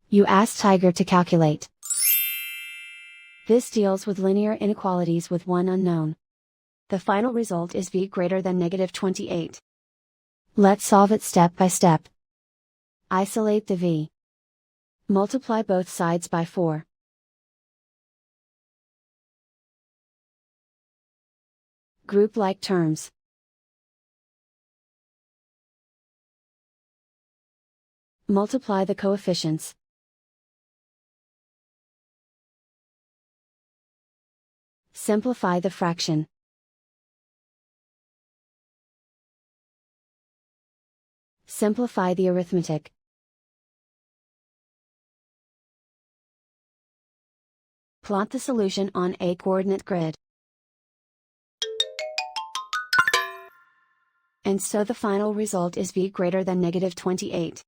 You ask Tiger to calculate. This deals with linear inequalities with one unknown. The final result is v greater than -28. Let's solve it step by step. Isolate the v. Multiply both sides by 4. Group like terms. Multiply the coefficients. Simplify the fraction. Simplify the arithmetic. Plot the solution on a coordinate grid. And so the final result is v greater than -28.